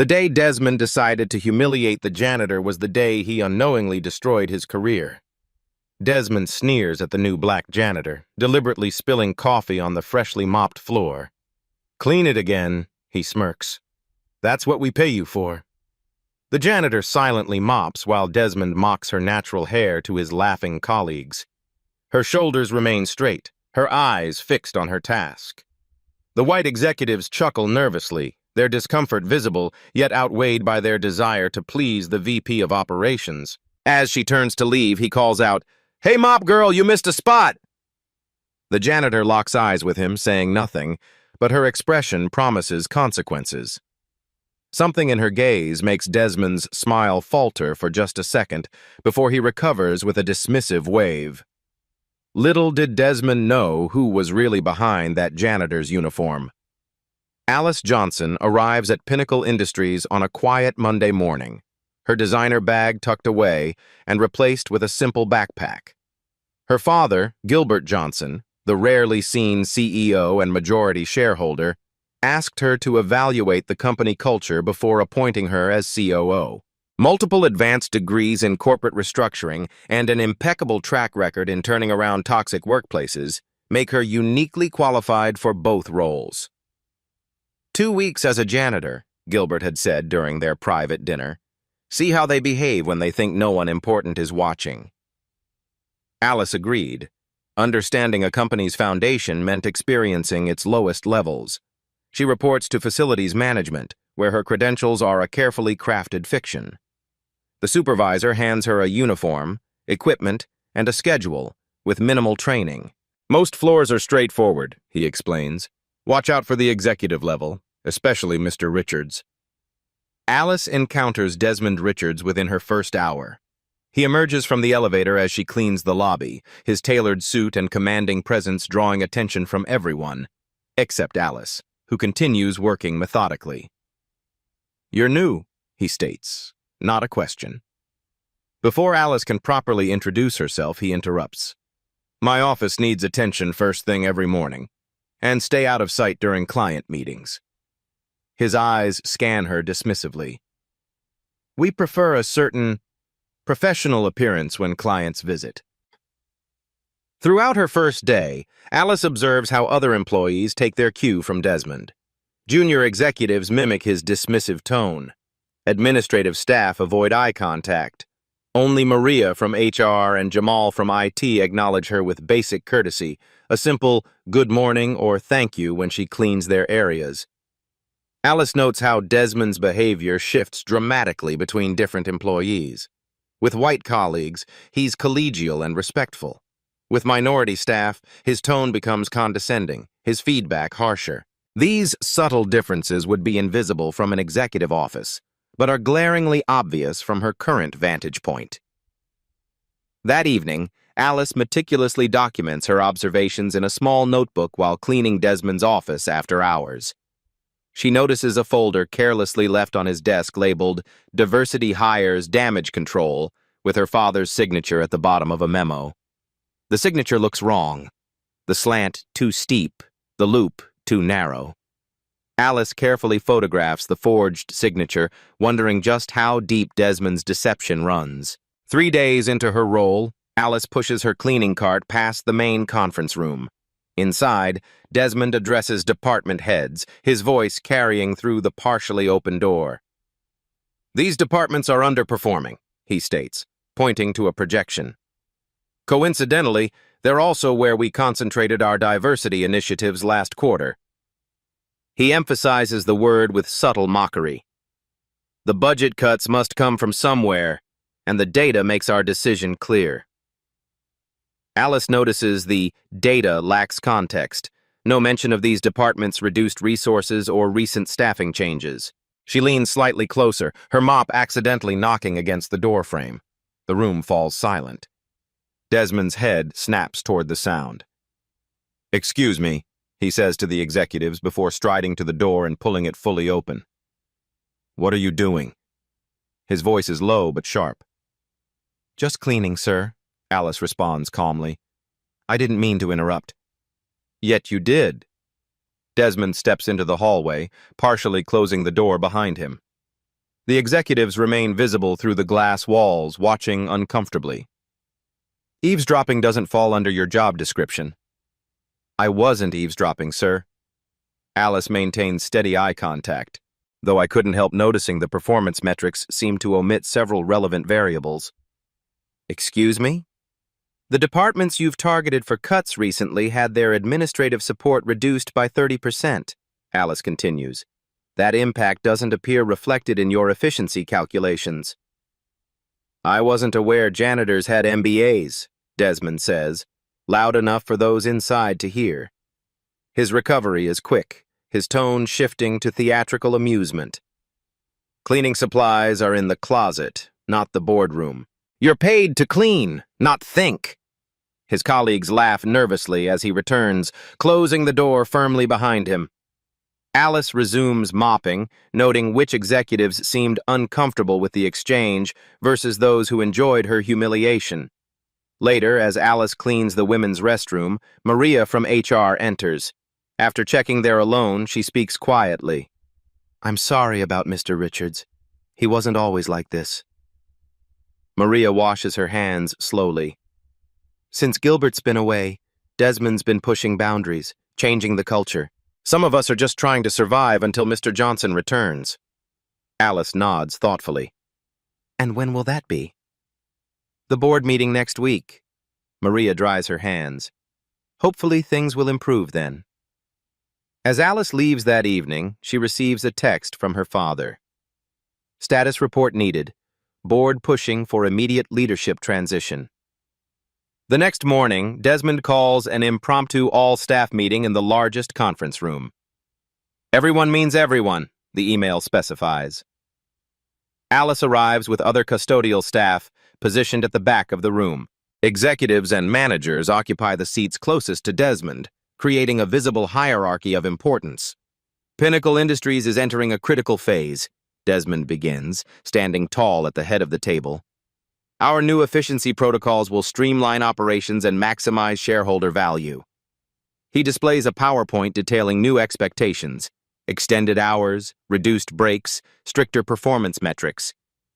The day Desmond decided to humiliate the janitor was the day he unknowingly destroyed his career. Desmond sneers at the new black janitor, deliberately spilling coffee on the freshly mopped floor. "Clean it again," he smirks. "That's what we pay you for." The janitor silently mops while Desmond mocks her natural hair to his laughing colleagues. Her shoulders remain straight, her eyes fixed on her task. The white executives chuckle nervously, their discomfort visible, yet outweighed by their desire to please the VP of Operations. As she turns to leave, he calls out, "Hey, mop girl, you missed a spot!" The janitor locks eyes with him, saying nothing, but her expression promises consequences. Something in her gaze makes Desmond's smile falter for just a second before he recovers with a dismissive wave. Little did Desmond know who was really behind that janitor's uniform. Alice Johnson arrives at Pinnacle Industries on a quiet Monday morning, her designer bag tucked away and replaced with a simple backpack. Her father, Gilbert Johnson, the rarely seen CEO and majority shareholder, asked her to evaluate the company culture before appointing her as COO. Multiple advanced degrees in corporate restructuring and an impeccable track record in turning around toxic workplaces make her uniquely qualified for both roles. 2 weeks as a janitor, Gilbert had said during their private dinner. See how they behave when they think no one important is watching. Alice agreed. Understanding a company's foundation meant experiencing its lowest levels. She reports to facilities management, where her credentials are a carefully crafted fiction. The supervisor hands her a uniform, equipment, and a schedule, with minimal training. "Most floors are straightforward," he explains. "Watch out for the executive level, especially Mr. Richards." Alice encounters Desmond Richards within her first hour. He emerges from the elevator as she cleans the lobby, his tailored suit and commanding presence drawing attention from everyone, except Alice, who continues working methodically. "You're new," he states, not a question. Before Alice can properly introduce herself, he interrupts. "My office needs attention first thing every morning, and stay out of sight during client meetings." His eyes scan her dismissively. "We prefer a certain professional appearance when clients visit." Throughout her first day, Alice observes how other employees take their cue from Desmond. Junior executives mimic his dismissive tone. Administrative staff avoid eye contact. Only Maria from HR and Jamal from IT acknowledge her with basic courtesy, a simple good morning or thank you when she cleans their areas. Alice notes how Desmond's behavior shifts dramatically between different employees. With white colleagues, he's collegial and respectful. With minority staff, his tone becomes condescending, his feedback harsher. These subtle differences would be invisible from an executive office, but are glaringly obvious from her current vantage point. That evening, Alice meticulously documents her observations in a small notebook while cleaning Desmond's office after hours. She notices a folder carelessly left on his desk labeled Diversity Hires Damage Control, with her father's signature at the bottom of a memo. The signature looks wrong. The slant too steep, the loop too narrow. Alice carefully photographs the forged signature, wondering just how deep Desmond's deception runs. 3 days into her role, Alice pushes her cleaning cart past the main conference room. Inside, Desmond addresses department heads, his voice carrying through the partially open door. "These departments are underperforming," he states, pointing to a projection. "Coincidentally, they're also where we concentrated our diversity initiatives last quarter." He emphasizes the word with subtle mockery. "The budget cuts must come from somewhere, and the data makes our decision clear." Alice notices the data lacks context, no mention of these departments' reduced resources or recent staffing changes. She leans slightly closer, her mop accidentally knocking against the doorframe. The room falls silent. Desmond's head snaps toward the sound. "Excuse me," he says to the executives before striding to the door and pulling it fully open. "What are you doing?" His voice is low but sharp. "Just cleaning, sir," Alice responds calmly. "I didn't mean to interrupt." "Yet you did." Desmond steps into the hallway, partially closing the door behind him. The executives remain visible through the glass walls, watching uncomfortably. Eavesdropping doesn't fall under your job description. I wasn't eavesdropping, sir. Alice maintains steady eye contact, though I couldn't help noticing the performance metrics seemed to omit several relevant variables. Excuse me? The departments you've targeted for cuts recently had their administrative support reduced by 30%, Alice continues. That impact doesn't appear reflected in your efficiency calculations. I wasn't aware janitors had MBAs, Desmond says, loud enough for those inside to hear. His recovery is quick, his tone shifting to theatrical amusement. Cleaning supplies are in the closet, not the boardroom. You're paid to clean, not think. His colleagues laugh nervously as he returns, closing the door firmly behind him. Alice resumes mopping, noting which executives seemed uncomfortable with the exchange versus those who enjoyed her humiliation. Later, as Alice cleans the women's restroom, Maria from HR enters. After checking they're alone, she speaks quietly. I'm sorry about Mr. Richards. He wasn't always like this. Maria washes her hands slowly. Since Gilbert's been away, Desmond's been pushing boundaries, changing the culture. Some of us are just trying to survive until Mr. Johnson returns. Alice nods thoughtfully. And when will that be? The board meeting next week. Maria dries her hands. Hopefully things will improve then. As Alice leaves that evening, she receives a text from her father. Status report needed. Board pushing for immediate leadership transition. The next morning, Desmond calls an impromptu all-staff meeting in the largest conference room. Everyone means everyone, the email specifies. Alice arrives with other custodial staff positioned at the back of the room. Executives and managers occupy the seats closest to Desmond, creating a visible hierarchy of importance. Pinnacle Industries is entering a critical phase, Desmond begins, standing tall at the head of the table. Our new efficiency protocols will streamline operations and maximize shareholder value. He displays a PowerPoint detailing new expectations, extended hours, reduced breaks, stricter performance metrics.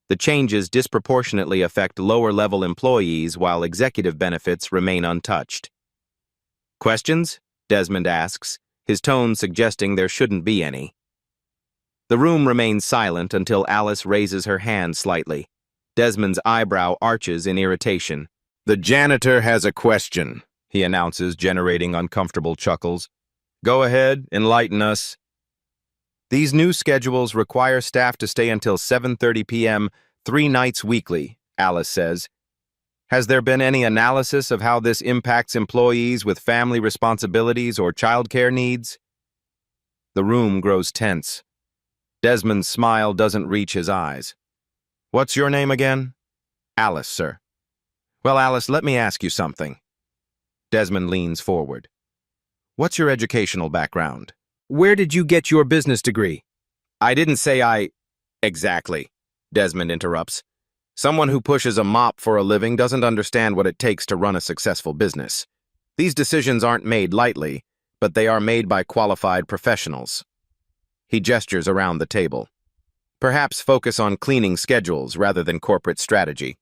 The changes disproportionately affect lower-level employees while executive benefits remain untouched. Questions? Desmond asks, his tone suggesting there shouldn't be any. The room remains silent until Alice raises her hand slightly. Desmond's eyebrow arches in irritation. The janitor has a question, he announces, generating uncomfortable chuckles. Go ahead, enlighten us. These new schedules require staff to stay until 7:30 p.m. 3 nights weekly, Alice says. Has there been any analysis of how this impacts employees with family responsibilities or childcare needs? The room grows tense. Desmond's smile doesn't reach his eyes. What's your name again? Alice, sir. Well, Alice, let me ask you something. Desmond leans forward. What's your educational background? Where did you get your business degree? I didn't say I... Exactly, Desmond interrupts. Someone who pushes a mop for a living doesn't understand what it takes to run a successful business. These decisions aren't made lightly, but they are made by qualified professionals. He gestures around the table. Perhaps focus on cleaning schedules rather than corporate strategy.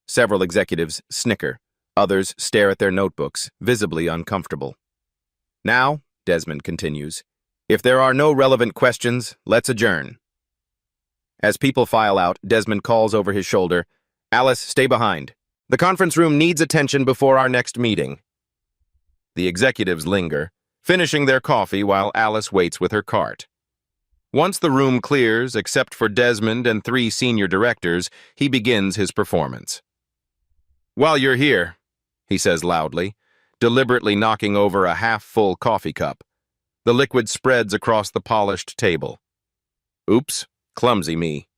Several executives snicker. Others stare at their notebooks, visibly uncomfortable. Now, Desmond continues, if there are no relevant questions, let's adjourn. As people file out, Desmond calls over his shoulder, Alice, stay behind. The conference room needs attention before our next meeting. The executives linger, finishing their coffee while Alice waits with her cart. Once the room clears, except for Desmond and 3 senior directors, he begins his performance. While you're here, he says loudly, deliberately knocking over a half-full coffee cup. The liquid spreads across the polished table. Oops, clumsy me.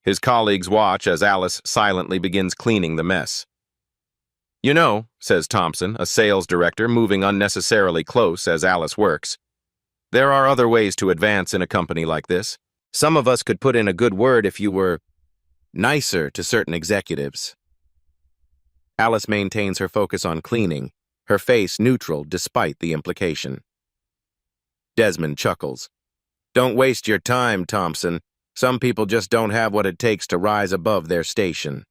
His colleagues watch as Alice silently begins cleaning the mess. You know, says Thompson, a sales director, moving unnecessarily close as Alice works. There are other ways to advance in a company like this. Some of us could put in a good word if you were nicer to certain executives. Alice maintains her focus on cleaning, her face neutral despite the implication. Desmond chuckles. Don't waste your time, Thompson. Some people just don't have what it takes to rise above their station.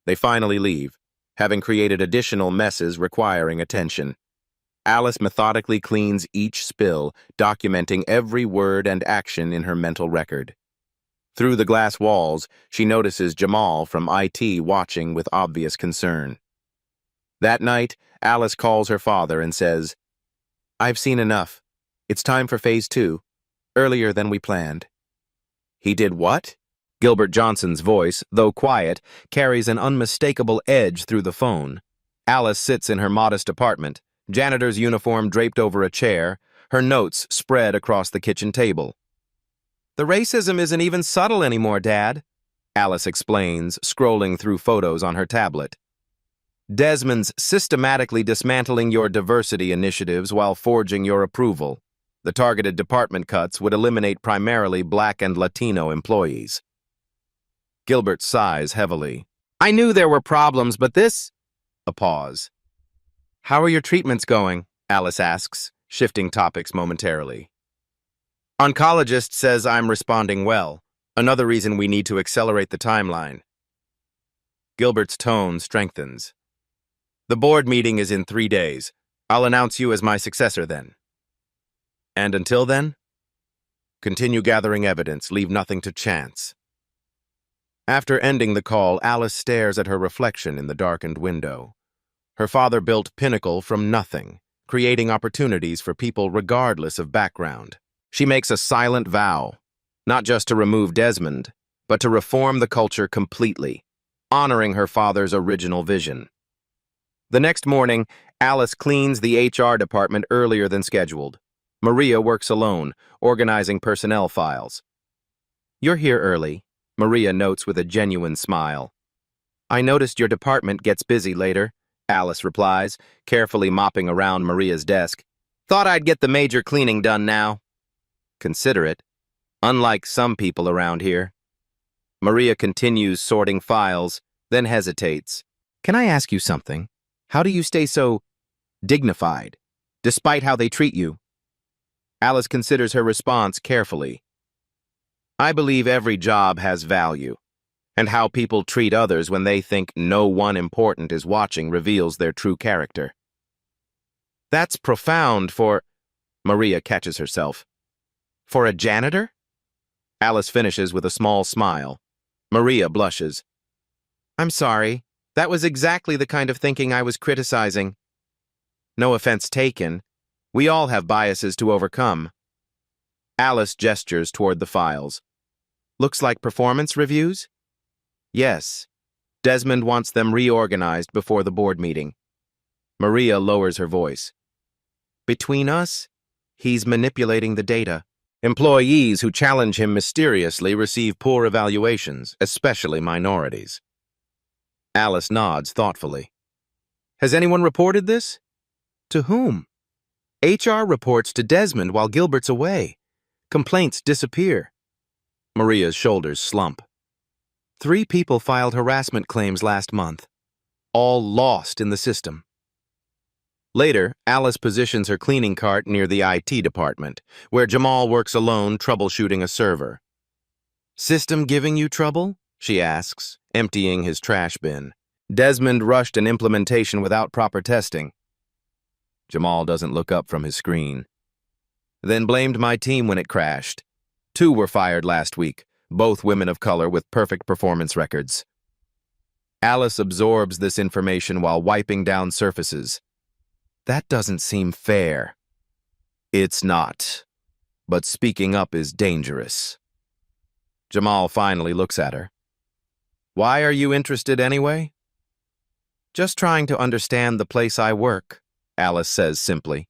They finally leave, having created additional messes requiring attention. Alice methodically cleans each spill, documenting every word and action in her mental record. Through the glass walls, she notices Jamal from IT watching with obvious concern. That night, Alice calls her father and says, "I've seen enough. It's time for phase 2, earlier than we planned." "He did what?" Gilbert Johnson's voice, though quiet, carries an unmistakable edge through the phone. Alice sits in her modest apartment, janitor's uniform draped over a chair, her notes spread across the kitchen table. "The racism isn't even subtle anymore, Dad," Alice explains, scrolling through photos on her tablet. "Desmond's systematically dismantling your diversity initiatives while forging your approval. The targeted department cuts would eliminate primarily Black and Latino employees." Gilbert sighs heavily. "I knew there were problems, but this—" A pause. "How are your treatments going?" Alice asks, shifting topics momentarily. "Oncologist says I'm responding well. Another reason we need to accelerate the timeline." Gilbert's tone strengthens. "The board meeting is in 3 days. I'll announce you as my successor then." "And until then?" "Continue gathering evidence, leave nothing to chance." After ending the call, Alice stares at her reflection in the darkened window. Her father built Pinnacle from nothing, creating opportunities for people regardless of background. She makes a silent vow, not just to remove Desmond, but to reform the culture completely, honoring her father's original vision. The next morning, Alice cleans the HR department earlier than scheduled. Maria works alone, organizing personnel files. "You're here early," Maria notes with a genuine smile. "I noticed your department gets busy later," Alice replies, carefully mopping around Maria's desk. "Thought I'd get the major cleaning done now." "Considerate, unlike some people around here." Maria continues sorting files, then hesitates. "Can I ask you something? How do you stay so dignified, despite how they treat you?" Alice considers her response carefully. "I believe every job has value, and how people treat others when they think no one important is watching reveals their true character." "That's profound for—" Maria catches herself. "For a janitor?" Alice finishes with a small smile. Maria blushes. "I'm sorry. That was exactly the kind of thinking I was criticizing." "No offense taken. We all have biases to overcome." Alice gestures toward the files. "Looks like performance reviews?" "Yes. Desmond wants them reorganized before the board meeting." Maria lowers her voice. "Between us, he's manipulating the data. Employees who challenge him mysteriously receive poor evaluations, especially minorities." Alice nods thoughtfully. "Has anyone reported this?" "To whom?" "HR reports to Desmond while Gilbert's away. Complaints disappear." Maria's shoulders slump. 3 people filed harassment claims last month, all lost in the system. Later, Alice positions her cleaning cart near the IT department, where Jamal works alone troubleshooting a server. "System giving you trouble?" she asks, emptying his trash bin. "Desmond rushed an implementation without proper testing." Jamal doesn't look up from his screen. "Then blamed my team when it crashed. 2 were fired last week, both women of color with perfect performance records." Alice absorbs this information while wiping down surfaces. "That doesn't seem fair." "It's not. But speaking up is dangerous." Jamal finally looks at her. "Why are you interested anyway?" "Just trying to understand the place I work," Alice says simply.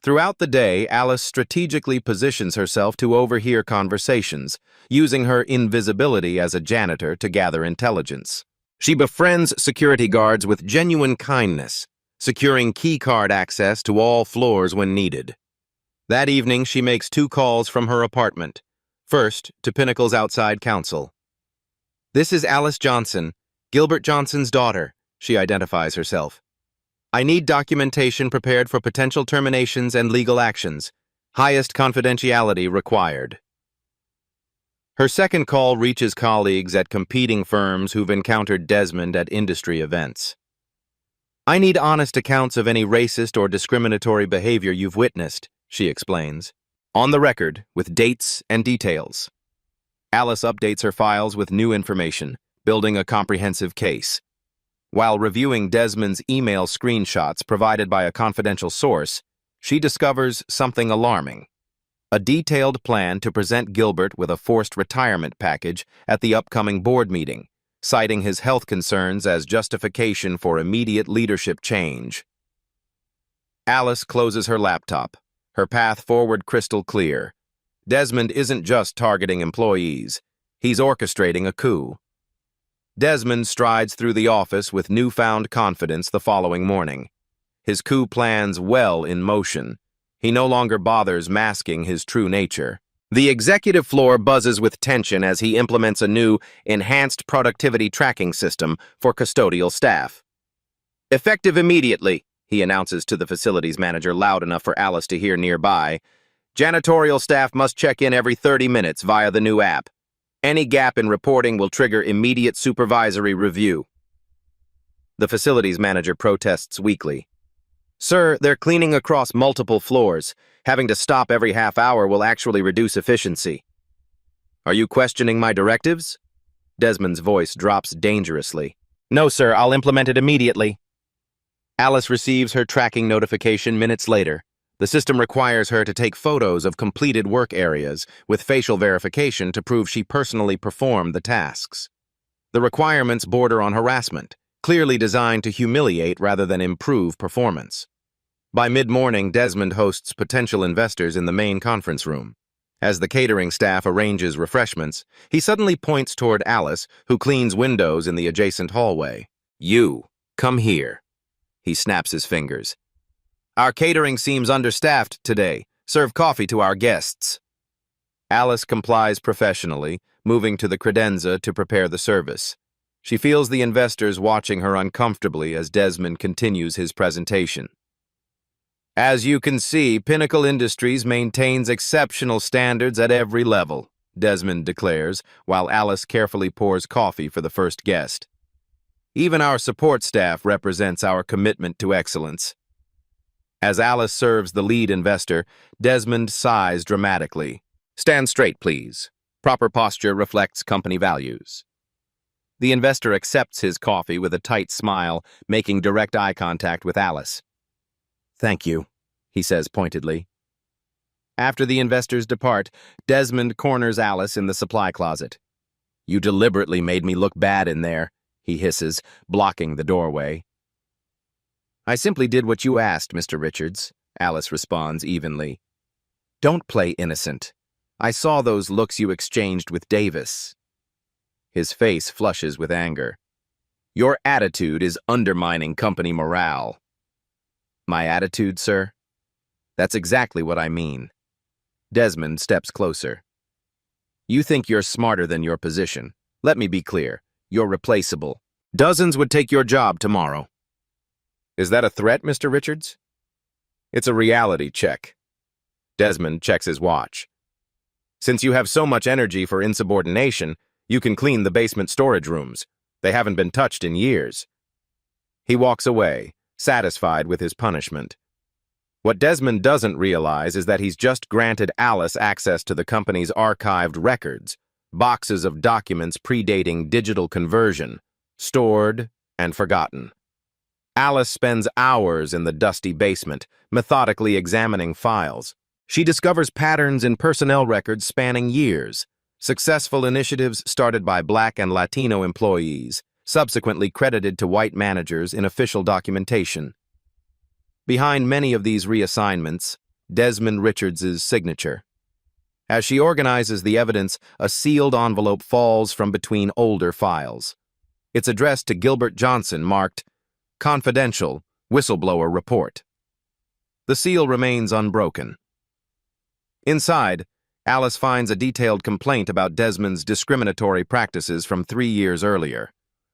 Throughout the day, Alice strategically positions herself to overhear conversations, using her invisibility as a janitor to gather intelligence. She befriends security guards with genuine kindness, securing keycard access to all floors when needed. That evening, she makes 2 calls from her apartment. First, to Pinnacle's outside counsel. "This is Alice Johnson, Gilbert Johnson's daughter," she identifies herself. "I need documentation prepared for potential terminations and legal actions. Highest confidentiality required." Her second call reaches colleagues at competing firms who've encountered Desmond at industry events. "I need honest accounts of any racist or discriminatory behavior you've witnessed," she explains. "On the record, with dates and details." Alice updates her files with new information, building a comprehensive case. While reviewing Desmond's email screenshots provided by a confidential source, she discovers something alarming: a detailed plan to present Gilbert with a forced retirement package at the upcoming board meeting, citing his health concerns as justification for immediate leadership change. Alice closes her laptop, her path forward crystal clear. Desmond isn't just targeting employees, he's orchestrating a coup. Desmond strides through the office with newfound confidence the following morning. His coup plans well in motion. He no longer bothers masking his true nature. The executive floor buzzes with tension as he implements a new, enhanced productivity tracking system for custodial staff. "Effective immediately," he announces to the facilities manager loud enough for Alice to hear nearby. "Janitorial staff must check in every 30 minutes via the new app. Any gap in reporting will trigger immediate supervisory review." The facilities manager protests weakly. "Sir, they're cleaning across multiple floors. Having to stop every half hour will actually reduce efficiency." "Are you questioning my directives?" Desmond's voice drops dangerously. "No, sir, I'll implement it immediately." Alice receives her tracking notification minutes later. The system requires her to take photos of completed work areas with facial verification to prove she personally performed the tasks. The requirements border on harassment, clearly designed to humiliate rather than improve performance. By mid-morning, Desmond hosts potential investors in the main conference room. As the catering staff arranges refreshments, he suddenly points toward Alice, who cleans windows in the adjacent hallway. "You, come here." He snaps his fingers. "Our catering seems understaffed today. Serve coffee to our guests." Alice complies professionally, moving to the credenza to prepare the service. She feels the investors watching her uncomfortably as Desmond continues his presentation. "As you can see, Pinnacle Industries maintains exceptional standards at every level," Desmond declares, while Alice carefully pours coffee for the first guest. "Even our support staff represents our commitment to excellence." As Alice serves the lead investor, Desmond sighs dramatically. "Stand straight, please. Proper posture reflects company values." The investor accepts his coffee with a tight smile, making direct eye contact with Alice. "Thank you," he says pointedly. After the investors depart, Desmond corners Alice in the supply closet. "You deliberately made me look bad in there," he hisses, blocking the doorway. "I simply did what you asked, Mr. Richards," Alice responds evenly. "Don't play innocent. I saw those looks you exchanged with Davis." His face flushes with anger. "Your attitude is undermining company morale." "My attitude, sir? That's exactly what I mean." Desmond steps closer. "You think you're smarter than your position. Let me be clear. You're replaceable. Dozens would take your job tomorrow." "Is that a threat, Mr. Richards?" "It's a reality check." Desmond checks his watch. "Since you have so much energy for insubordination, you can clean the basement storage rooms. They haven't been touched in years." He walks away, satisfied with his punishment. What Desmond doesn't realize is that he's just granted Alice access to the company's archived records, boxes of documents predating digital conversion, stored and forgotten. Alice spends hours in the dusty basement, methodically examining files. She discovers patterns in personnel records spanning years, successful initiatives started by Black and Latino employees, subsequently credited to white managers in official documentation. Behind many of these reassignments, Desmond Richards' signature. As she organizes the evidence, a sealed envelope falls from between older files. It's addressed to Gilbert Johnson, marked "Confidential Whistleblower Report." The seal remains unbroken. Inside, Alice finds a detailed complaint about Desmond's discriminatory practices from 3 years earlier,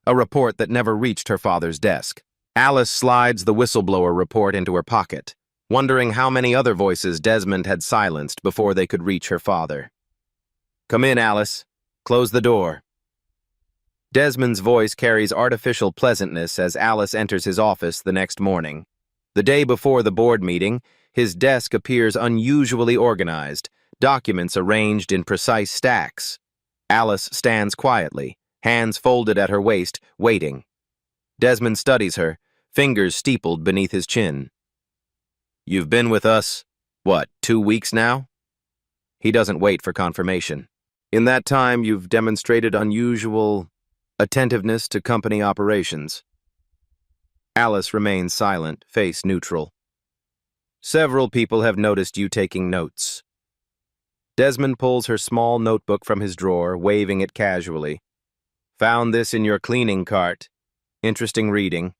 a report that never reached her father's desk. Alice slides the whistleblower report into her pocket, wondering how many other voices Desmond had silenced before they could reach her father. "Come in, Alice," Close the door. Desmond's voice carries artificial pleasantness as Alice enters his office the next morning. The day before the board meeting, his desk appears unusually organized, documents arranged in precise stacks. Alice stands quietly, hands folded at her waist, waiting. Desmond studies her, fingers steepled beneath his chin. You've been with us, 2 weeks now? He doesn't wait for confirmation. In that time, you've demonstrated unusual attentiveness to company operations. Alice remains silent, face neutral. Several people have noticed you taking notes. Desmond pulls her small notebook from his drawer, waving it casually. Found this in your cleaning cart. Interesting reading.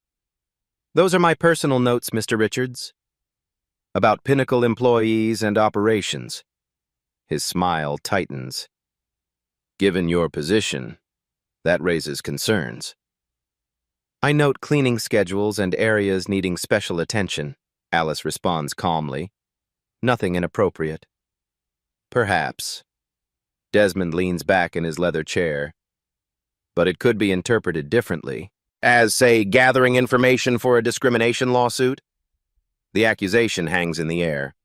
Those are my personal notes, Mr. Richards. About Pinnacle employees and operations. His smile tightens. Given your position, that raises concerns. I note cleaning schedules and areas needing special attention, Alice responds calmly. Nothing inappropriate. Perhaps. Desmond leans back in his leather chair. But it could be interpreted differently. As, say, gathering information for a discrimination lawsuit? The accusation hangs in the air.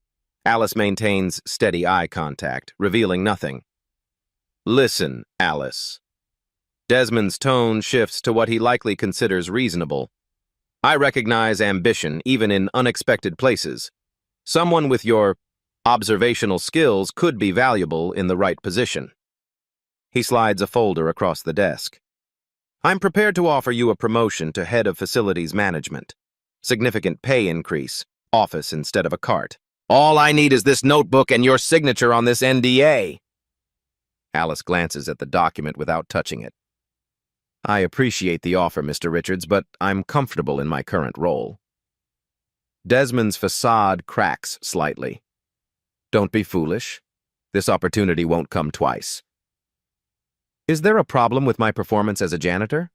Alice maintains steady eye contact, revealing nothing. Listen, Alice. Desmond's tone shifts to what he likely considers reasonable. I recognize ambition even in unexpected places. Someone with your observational skills could be valuable in the right position. He slides a folder across the desk. I'm prepared to offer you a promotion to head of facilities management. Significant pay increase, office instead of a cart. All I need is this notebook and your signature on this NDA. Alice glances at the document without touching it. I appreciate the offer, Mr. Richards, but I'm comfortable in my current role. Desmond's facade cracks slightly. Don't be foolish. This opportunity won't come twice. Is there a problem with my performance as a janitor?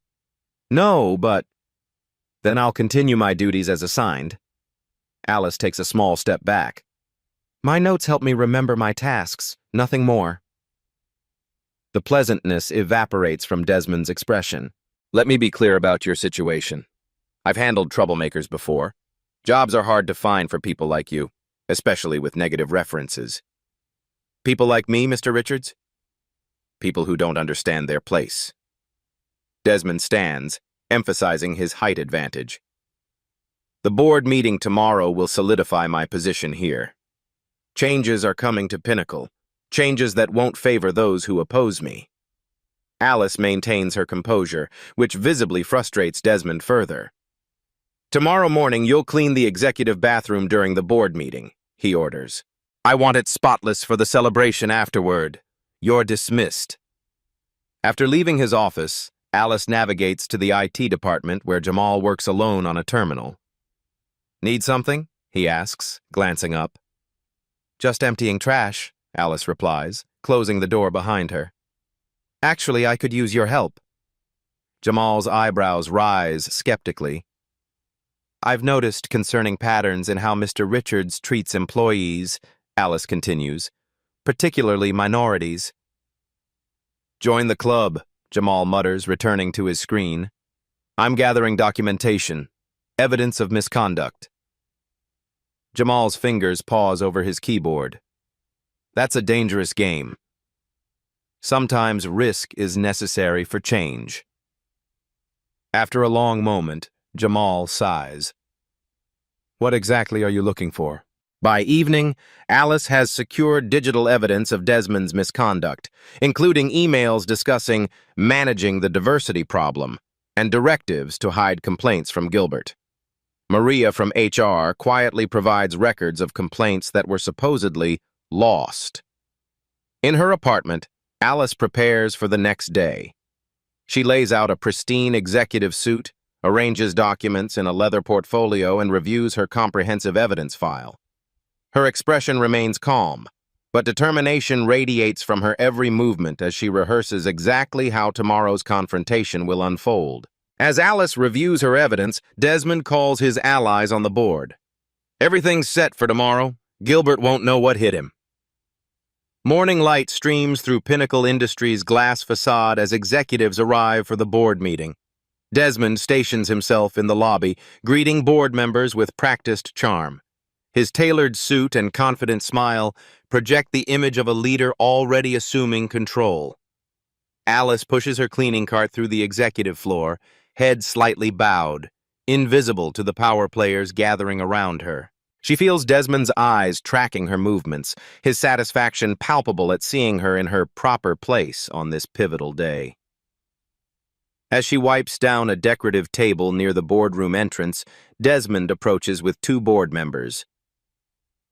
No, but... Then I'll continue my duties as assigned. Alice takes a small step back. My notes help me remember my tasks, nothing more. The pleasantness evaporates from Desmond's expression. Let me be clear about your situation. I've handled troublemakers before. Jobs are hard to find for people like you, especially with negative references. People like me, Mr. Richards? People who don't understand their place. Desmond stands, emphasizing his height advantage. The board meeting tomorrow will solidify my position here. Changes are coming to Pinnacle. Changes that won't favor those who oppose me. Alice maintains her composure, which visibly frustrates Desmond further. Tomorrow morning, you'll clean the executive bathroom during the board meeting, he orders. I want it spotless for the celebration afterward. You're dismissed. After leaving his office, Alice navigates to the IT department where Jamal works alone on a terminal. Need something? He asks, glancing up. Just emptying trash, Alice replies, closing the door behind her. Actually, I could use your help. Jamal's eyebrows rise skeptically. I've noticed concerning patterns in how Mr. Richards treats employees, Alice continues, particularly minorities. Join the club, Jamal mutters, returning to his screen. I'm gathering documentation, evidence of misconduct. Jamal's fingers pause over his keyboard. That's a dangerous game. Sometimes risk is necessary for change. After a long moment, Jamal sighs. What exactly are you looking for? By evening, Alice has secured digital evidence of Desmond's misconduct, including emails discussing managing the diversity problem and directives to hide complaints from Gilbert. Maria from HR quietly provides records of complaints that were supposedly lost. In her apartment, Alice prepares for the next day. She lays out a pristine executive suit, arranges documents in a leather portfolio, and reviews her comprehensive evidence file. Her expression remains calm, but determination radiates from her every movement as she rehearses exactly how tomorrow's confrontation will unfold. As Alice reviews her evidence, Desmond calls his allies on the board. Everything's set for tomorrow. Gilbert won't know what hit him. Morning light streams through Pinnacle Industries' glass facade as executives arrive for the board meeting. Desmond stations himself in the lobby, greeting board members with practiced charm. His tailored suit and confident smile project the image of a leader already assuming control. Alice pushes her cleaning cart through the executive floor, head slightly bowed, invisible to the power players gathering around her. She feels Desmond's eyes tracking her movements, his satisfaction palpable at seeing her in her proper place on this pivotal day. As she wipes down a decorative table near the boardroom entrance, Desmond approaches with two board members.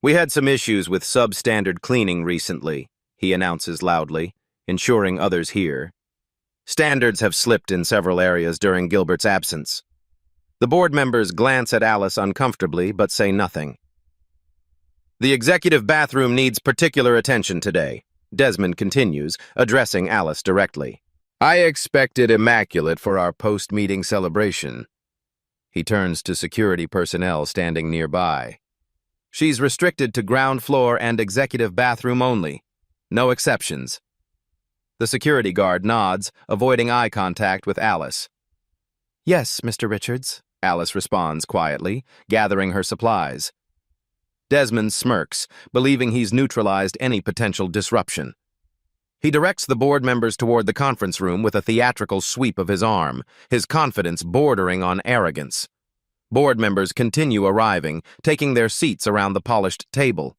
"We had some issues with substandard cleaning recently," he announces loudly, ensuring others hear. "Standards have slipped in several areas during Gilbert's absence." The board members glance at Alice uncomfortably but say nothing. "The executive bathroom needs particular attention today," Desmond continues, addressing Alice directly. "I expected immaculate for our post-meeting celebration." He turns to security personnel standing nearby. "She's restricted to ground floor and executive bathroom only. No exceptions." The security guard nods, avoiding eye contact with Alice. "Yes, Mr. Richards," Alice responds quietly, gathering her supplies. Desmond smirks, believing he's neutralized any potential disruption. He directs the board members toward the conference room with a theatrical sweep of his arm, his confidence bordering on arrogance. Board members continue arriving, taking their seats around the polished table.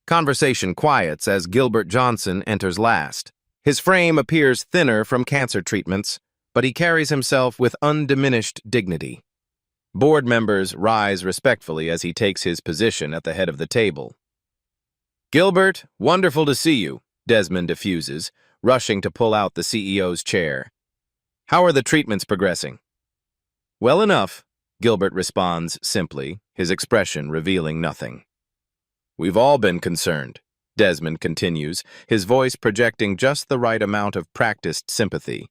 Conversation quiets as Gilbert Johnson enters last. His frame appears thinner from cancer treatments, but he carries himself with undiminished dignity. Board members rise respectfully as he takes his position at the head of the table. "Gilbert, wonderful to see you," Desmond diffuses, rushing to pull out the CEO's chair. "How are the treatments progressing?" "Well enough," Gilbert responds simply, his expression revealing nothing. "We've all been concerned," Desmond continues, his voice projecting just the right amount of practiced sympathy.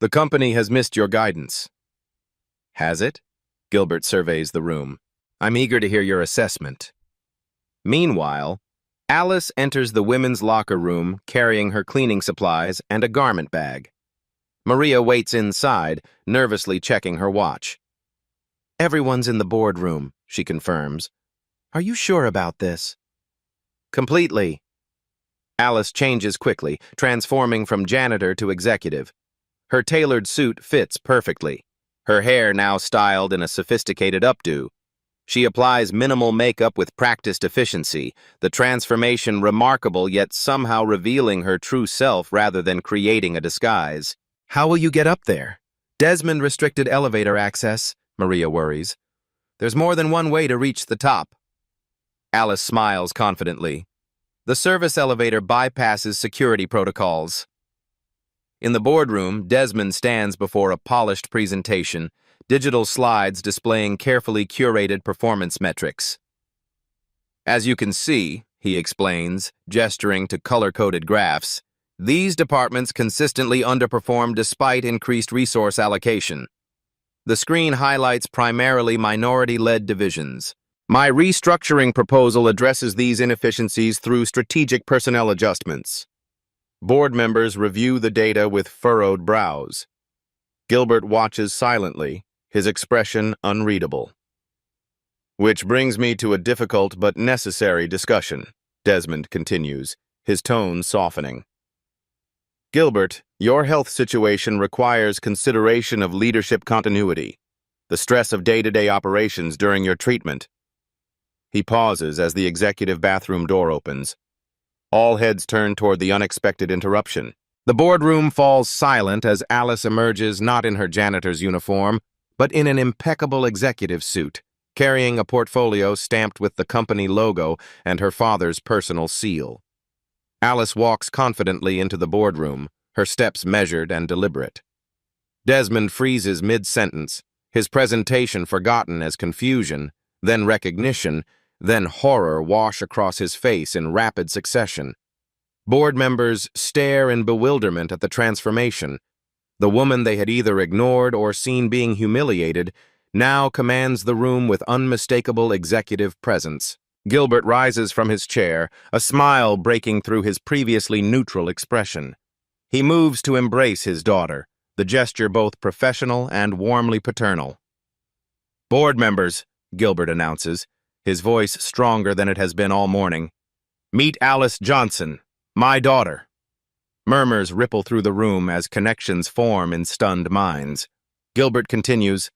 "The company has missed your guidance." "Has it?" Gilbert surveys the room. "I'm eager to hear your assessment." Meanwhile, Alice enters the women's locker room carrying her cleaning supplies and a garment bag. Maria waits inside, nervously checking her watch. "Everyone's in the boardroom," she confirms. "Are you sure about this?" "Completely." Alice changes quickly, transforming from janitor to executive. Her tailored suit fits perfectly, her hair now styled in a sophisticated updo. She applies minimal makeup with practiced efficiency, the transformation remarkable yet somehow revealing her true self rather than creating a disguise. "How will you get up there?" "Desmond restricted elevator access," Maria worries. "There's more than one way to reach the top." Alice smiles confidently. "The service elevator bypasses security protocols." In the boardroom, Desmond stands before a polished presentation, digital slides displaying carefully curated performance metrics. "As you can see," he explains, gesturing to color-coded graphs, "these departments consistently underperform despite increased resource allocation. The screen highlights primarily minority-led divisions. My restructuring proposal addresses these inefficiencies through strategic personnel adjustments." Board members review the data with furrowed brows. Gilbert watches silently, his expression unreadable. "Which brings me to a difficult but necessary discussion," Desmond continues, his tone softening. "Gilbert, your health situation requires consideration of leadership continuity, the stress of day-to-day operations during your treatment." He pauses as the executive bathroom door opens. All heads turn toward the unexpected interruption. The boardroom falls silent as Alice emerges not in her janitor's uniform, but in an impeccable executive suit, carrying a portfolio stamped with the company logo and her father's personal seal. Alice walks confidently into the boardroom, her steps measured and deliberate. Desmond freezes mid-sentence, his presentation forgotten as confusion, then recognition, then horror wash across his face in rapid succession. Board members stare in bewilderment at the transformation. The woman they had either ignored or seen being humiliated now commands the room with unmistakable executive presence. Gilbert rises from his chair, a smile breaking through his previously neutral expression. He moves to embrace his daughter, the gesture both professional and warmly paternal. "Board members," Gilbert announces, his voice stronger than it has been all morning. "Meet Alice Johnson, my daughter." Murmurs ripple through the room as connections form in stunned minds. Gilbert continues,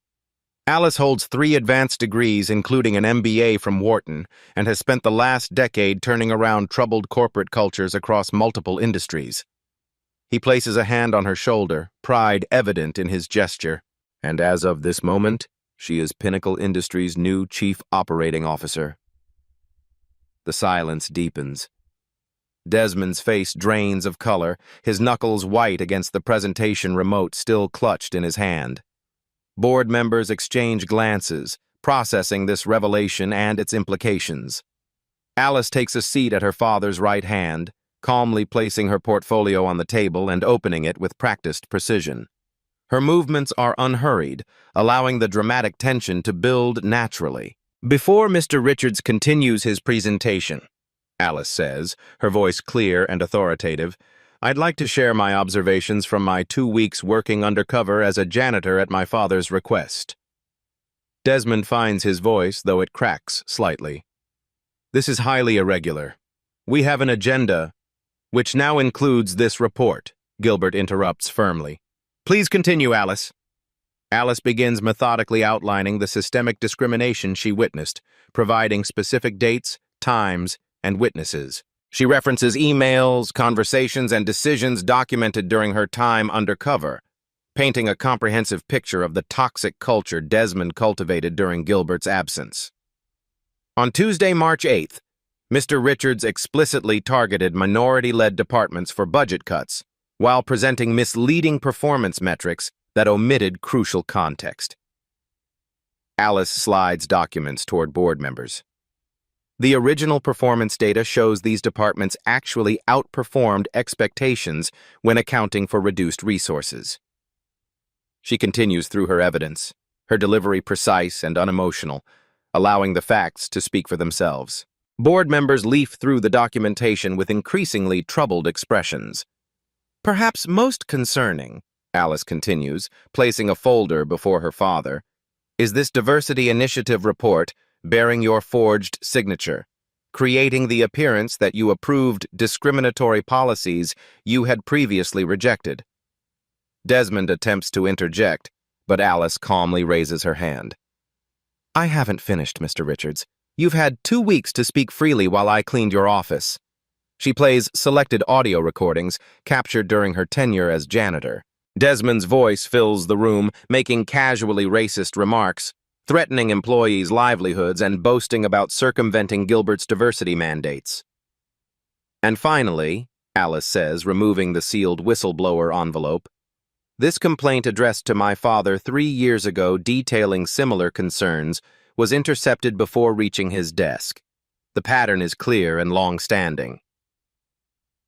"Alice holds 3 advanced degrees, including an MBA from Wharton, and has spent the last decade turning around troubled corporate cultures across multiple industries." He places a hand on her shoulder, pride evident in his gesture. "And as of this moment, she is Pinnacle Industries' new Chief Operating Officer." The silence deepens. Desmond's face drains of color, his knuckles white against the presentation remote still clutched in his hand. Board members exchange glances, processing this revelation and its implications. Alice takes a seat at her father's right hand, calmly placing her portfolio on the table and opening it with practiced precision. Her movements are unhurried, allowing the dramatic tension to build naturally. "Before Mr. Richards continues his presentation," Alice says, her voice clear and authoritative, "I'd like to share my observations from my 2 weeks working undercover as a janitor at my father's request." Desmond finds his voice, though it cracks slightly. "This is highly irregular. We have an agenda, which now includes this report," Gilbert interrupts firmly. "Please continue, Alice." Alice begins methodically outlining the systemic discrimination she witnessed, providing specific dates, times, and witnesses. She references emails, conversations, and decisions documented during her time undercover, painting a comprehensive picture of the toxic culture Desmond cultivated during Gilbert's absence. On Tuesday, March 8th, Mr. Richards explicitly targeted minority-led departments for budget cuts, while presenting misleading performance metrics that omitted crucial context. Alice slides documents toward board members. The original performance data shows these departments actually outperformed expectations when accounting for reduced resources. She continues through her evidence, her delivery precise and unemotional, allowing the facts to speak for themselves. Board members leaf through the documentation with increasingly troubled expressions. "Perhaps most concerning," Alice continues, placing a folder before her father, "is this diversity initiative report bearing your forged signature, creating the appearance that you approved discriminatory policies you had previously rejected." Desmond attempts to interject, but Alice calmly raises her hand. "I haven't finished, Mr. Richards. You've had 2 weeks to speak freely while I cleaned your office." She plays selected audio recordings captured during her tenure as janitor. Desmond's voice fills the room, making casually racist remarks, threatening employees' livelihoods and boasting about circumventing Gilbert's diversity mandates. "And finally," Alice says, removing the sealed whistleblower envelope, "this complaint addressed to my father 3 years ago detailing similar concerns was intercepted before reaching his desk. The pattern is clear and long-standing."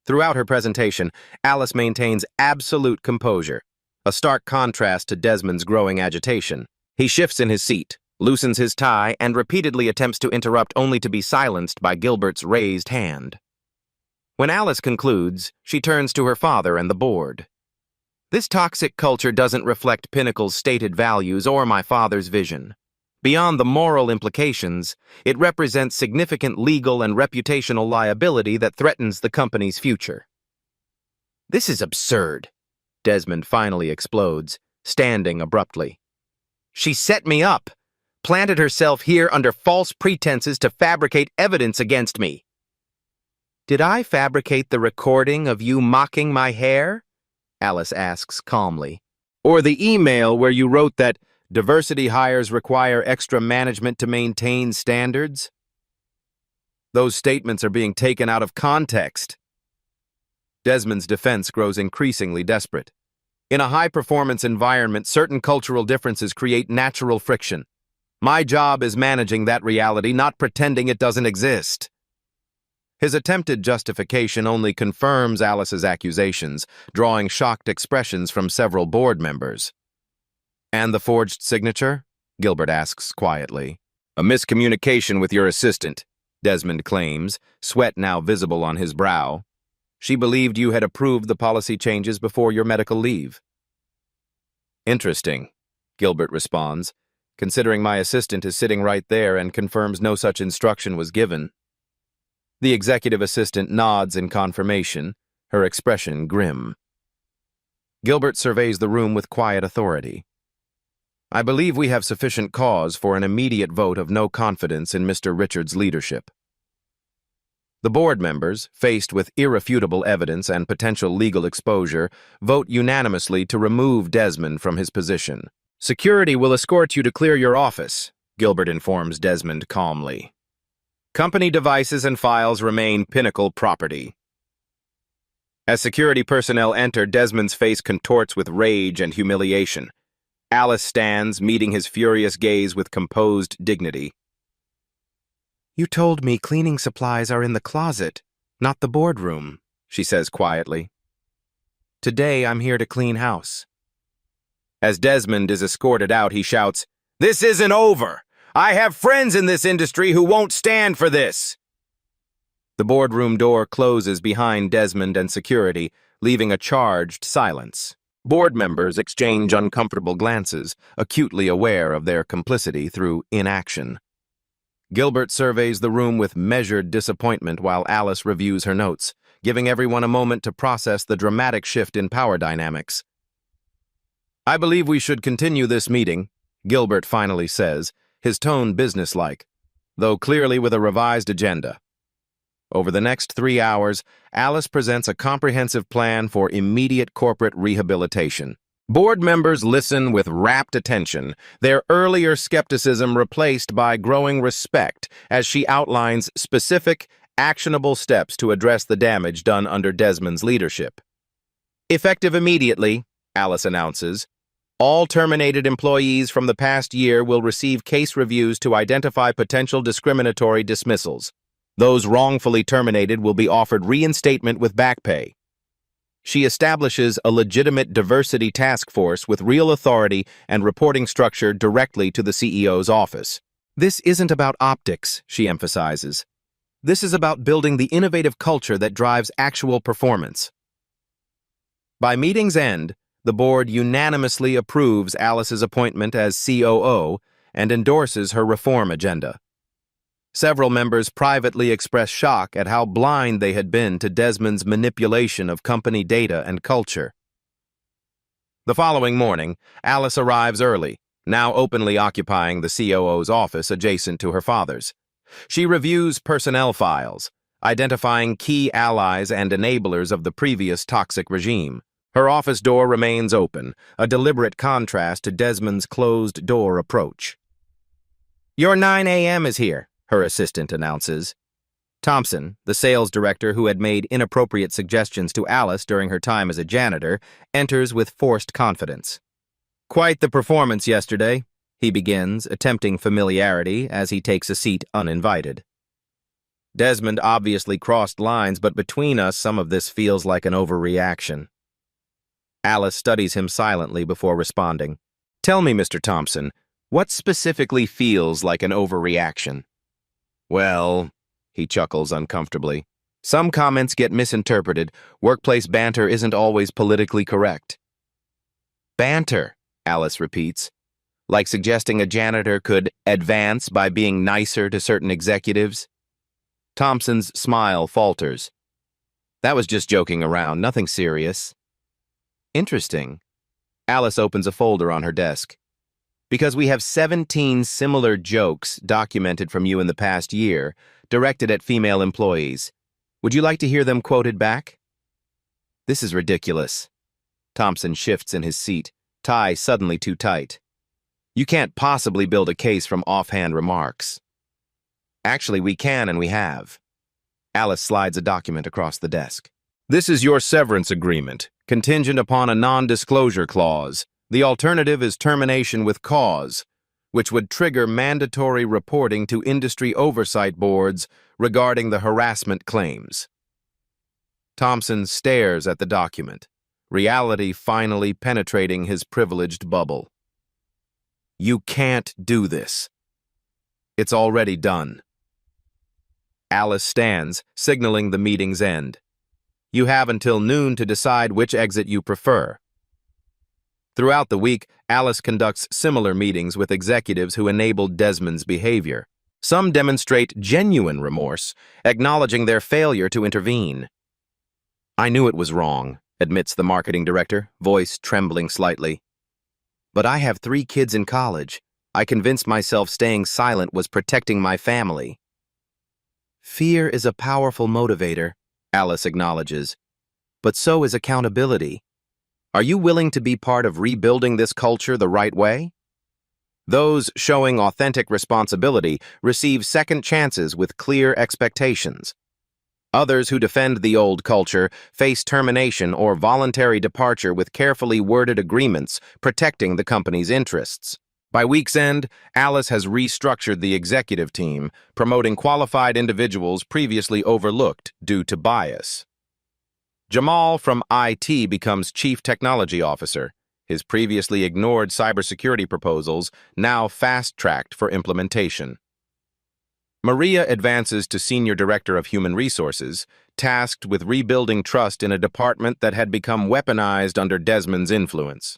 Throughout her presentation, Alice maintains absolute composure, a stark contrast to Desmond's growing agitation. He shifts in his seat, loosens his tie, and repeatedly attempts to interrupt only to be silenced by Gilbert's raised hand. When Alice concludes, she turns to her father and the board. "This toxic culture doesn't reflect Pinnacle's stated values or my father's vision. Beyond the moral implications, it represents significant legal and reputational liability that threatens the company's future." "This is absurd," Desmond finally explodes, standing abruptly. "She set me up, planted herself here under false pretenses to fabricate evidence against me." "Did I fabricate the recording of you mocking my hair?" Alice asks calmly. "Or the email where you wrote that diversity hires require extra management to maintain standards?" "Those statements are being taken out of context." Desmond's defense grows increasingly desperate. "In a high-performance environment, certain cultural differences create natural friction. My job is managing that reality, not pretending it doesn't exist." His attempted justification only confirms Alice's accusations, drawing shocked expressions from several board members. "And the forged signature?" Gilbert asks quietly. "A miscommunication with your assistant. Desmond claims, sweat now visible on his brow. She believed you had approved the policy changes before your medical leave. Interesting, Gilbert responds, considering my assistant is sitting right there and confirms no such instruction was given. The executive assistant nods in confirmation, her expression grim. Gilbert surveys the room with quiet authority. I believe we have sufficient cause for an immediate vote of no confidence in Mr. Richards' leadership. The board members, faced with irrefutable evidence and potential legal exposure, vote unanimously to remove Desmond from his position. Security will escort you to clear your office, Gilbert informs Desmond calmly. Company devices and files remain Pinnacle property. As security personnel enter, Desmond's face contorts with rage and humiliation. Alice stands, meeting his furious gaze with composed dignity. You told me cleaning supplies are in the closet, not the boardroom, she says quietly. Today I'm here to clean house. As Desmond is escorted out, he shouts, "This isn't over! I have friends in this industry who won't stand for this!" The boardroom door closes behind Desmond and security, leaving a charged silence. Board members exchange uncomfortable glances, acutely aware of their complicity through inaction. Gilbert surveys the room with measured disappointment while Alice reviews her notes, giving everyone a moment to process the dramatic shift in power dynamics. I believe we should continue this meeting, Gilbert finally says, his tone businesslike, though clearly with a revised agenda. Over the next 3 hours, Alice presents a comprehensive plan for immediate corporate rehabilitation. Board members listen with rapt attention, their earlier skepticism replaced by growing respect as she outlines specific, actionable steps to address the damage done under Desmond's leadership. Effective immediately, Alice announces, all terminated employees from the past year will receive case reviews to identify potential discriminatory dismissals. Those wrongfully terminated will be offered reinstatement with back pay. She establishes a legitimate diversity task force with real authority and reporting structure directly to the CEO's office. This isn't about optics, she emphasizes. This is about building the innovative culture that drives actual performance. By meeting's end, the board unanimously approves Alice's appointment as COO and endorses her reform agenda. Several members privately expressed shock at how blind they had been to Desmond's manipulation of company data and culture. The following morning, Alice arrives early, now openly occupying the COO's office adjacent to her father's. She reviews personnel files, identifying key allies and enablers of the previous toxic regime. Her office door remains open, a deliberate contrast to Desmond's closed-door approach. Your 9 a.m. is here, her assistant announces. Thompson, the sales director who had made inappropriate suggestions to Alice during her time as a janitor, enters with forced confidence. Quite the performance yesterday, he begins, attempting familiarity as he takes a seat uninvited. Desmond obviously crossed lines, but between us some of this feels like an overreaction. Alice studies him silently before responding. Tell me, Mr. Thompson, what specifically feels like an overreaction? Well, he chuckles uncomfortably. Some comments get misinterpreted. Workplace banter isn't always politically correct. Banter, Alice repeats, like suggesting a janitor could advance by being nicer to certain executives. Thompson's smile falters. That was just joking around, nothing serious. Interesting. Alice opens a folder on her desk. Because we have 17 similar jokes documented from you in the past year, directed at female employees. Would you like to hear them quoted back? This is ridiculous. Thompson shifts in his seat, tie suddenly too tight. You can't possibly build a case from offhand remarks. Actually, we can and we have. Alice slides a document across the desk. This is your severance agreement, contingent upon a non-disclosure clause. The alternative is termination with cause, which would trigger mandatory reporting to industry oversight boards regarding the harassment claims. Thompson stares at the document, reality finally penetrating his privileged bubble. You can't do this. It's already done. Alice stands, signaling the meeting's end. You have until noon to decide which exit you prefer. Throughout the week, Alice conducts similar meetings with executives who enabled Desmond's behavior. Some demonstrate genuine remorse, acknowledging their failure to intervene. "I knew it was wrong," admits the marketing director, voice trembling slightly. "But I have 3 kids in college. I convinced myself staying silent was protecting my family." "Fear is a powerful motivator," Alice acknowledges. "But so is accountability. Are you willing to be part of rebuilding this culture the right way?" Those showing authentic responsibility receive second chances with clear expectations. Others who defend the old culture face termination or voluntary departure with carefully worded agreements protecting the company's interests. By week's end, Alice has restructured the executive team, promoting qualified individuals previously overlooked due to bias. Jamal from IT becomes Chief Technology Officer, his previously ignored cybersecurity proposals now fast-tracked for implementation. Maria advances to Senior Director of Human Resources, tasked with rebuilding trust in a department that had become weaponized under Desmond's influence.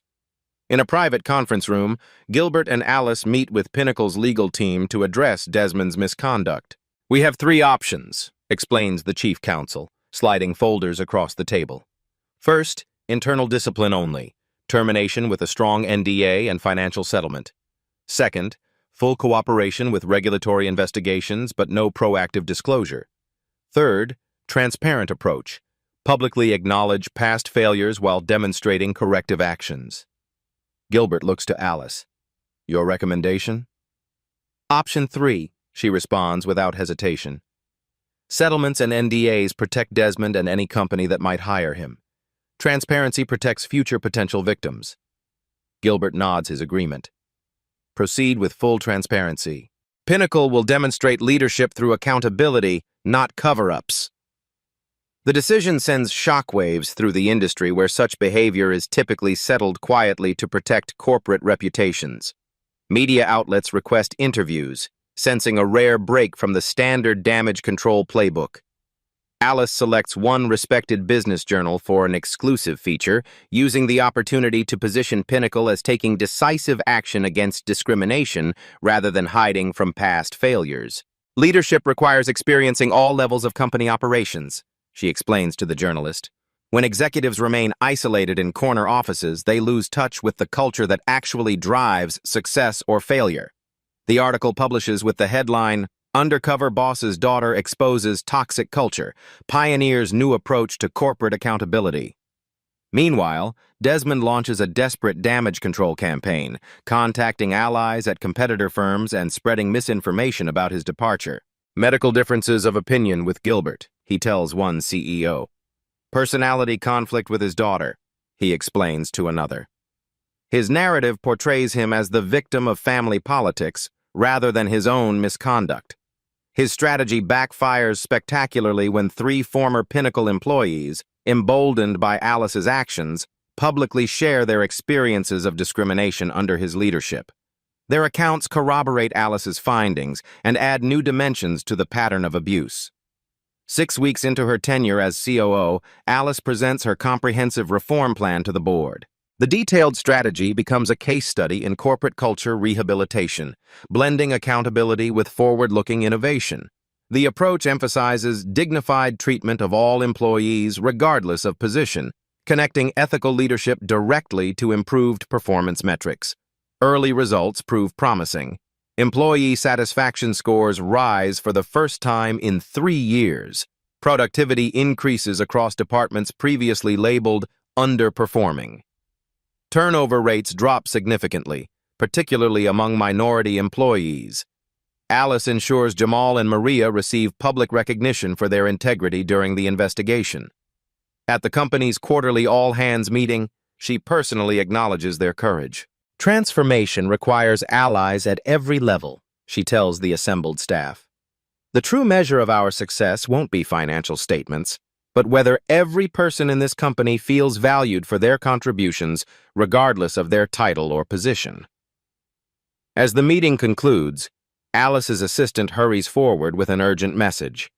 In a private conference room, Gilbert and Alice meet with Pinnacle's legal team to address Desmond's misconduct. "We have 3 options," explains the Chief Counsel, sliding folders across the table. "First, internal discipline only, termination with a strong NDA and financial settlement. Second, full cooperation with regulatory investigations but no proactive disclosure. Third, transparent approach, publicly acknowledge past failures while demonstrating corrective actions." Gilbert looks to Alice. "Your recommendation?" "Option 3, she responds without hesitation. "Settlements and NDAs protect Desmond and any company that might hire him. Transparency protects future potential victims." Gilbert nods his agreement. "Proceed with full transparency. Pinnacle will demonstrate leadership through accountability, not cover-ups." The decision sends shockwaves through the industry where such behavior is typically settled quietly to protect corporate reputations. Media outlets request interviews, sensing a rare break from the standard damage control playbook. Alice selects one respected business journal for an exclusive feature, using the opportunity to position Pinnacle as taking decisive action against discrimination rather than hiding from past failures. "Leadership requires experiencing all levels of company operations," she explains to the journalist. "When executives remain isolated in corner offices, they lose touch with the culture that actually drives success or failure." The article publishes with the headline, "Undercover Boss's Daughter Exposes Toxic Culture, Pioneers New Approach to Corporate Accountability." Meanwhile, Desmond launches a desperate damage control campaign, contacting allies at competitor firms and spreading misinformation about his departure. "Medical differences of opinion with Gilbert," he tells one CEO. "Personality conflict with his daughter," he explains to another. His narrative portrays him as the victim of family politics rather than his own misconduct. His strategy backfires spectacularly when 3 former Pinnacle employees, emboldened by Alice's actions, publicly share their experiences of discrimination under his leadership. Their accounts corroborate Alice's findings and add new dimensions to the pattern of abuse. 6 weeks into her tenure as COO, Alice presents her comprehensive reform plan to the board. The detailed strategy becomes a case study in corporate culture rehabilitation, blending accountability with forward-looking innovation. The approach emphasizes dignified treatment of all employees regardless of position, connecting ethical leadership directly to improved performance metrics. Early results prove promising. Employee satisfaction scores rise for the first time in 3 years. Productivity increases across departments previously labeled underperforming. Turnover rates drop significantly, particularly among minority employees. Alice ensures Jamal and Maria receive public recognition for their integrity during the investigation. At the company's quarterly all-hands meeting, she personally acknowledges their courage. "Transformation requires allies at every level," she tells the assembled staff. "The true measure of our success won't be financial statements, but whether every person in this company feels valued for their contributions, regardless of their title or position." As the meeting concludes, Alice's assistant hurries forward with an urgent message.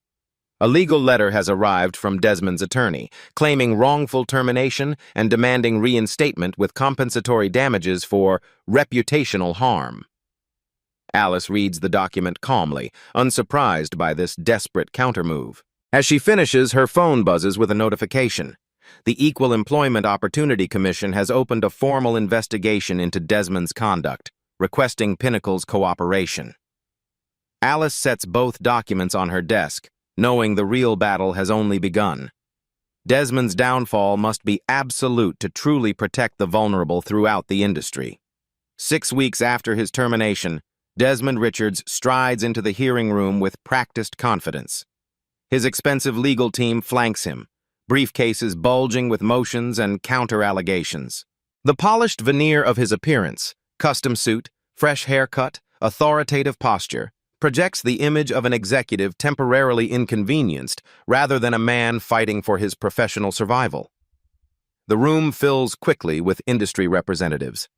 A legal letter has arrived from Desmond's attorney, claiming wrongful termination and demanding reinstatement with compensatory damages for reputational harm. Alice reads the document calmly, unsurprised by this desperate countermove. As she finishes, her phone buzzes with a notification. The Equal Employment Opportunity Commission has opened a formal investigation into Desmond's conduct, requesting Pinnacle's cooperation. Alice sets both documents on her desk, knowing the real battle has only begun. Desmond's downfall must be absolute to truly protect the vulnerable throughout the industry. 6 weeks after his termination, Desmond Richards strides into the hearing room with practiced confidence. His expensive legal team flanks him, briefcases bulging with motions and counter-allegations. The polished veneer of his appearance, custom suit, fresh haircut, authoritative posture, projects the image of an executive temporarily inconvenienced rather than a man fighting for his professional survival. The room fills quickly with industry representatives.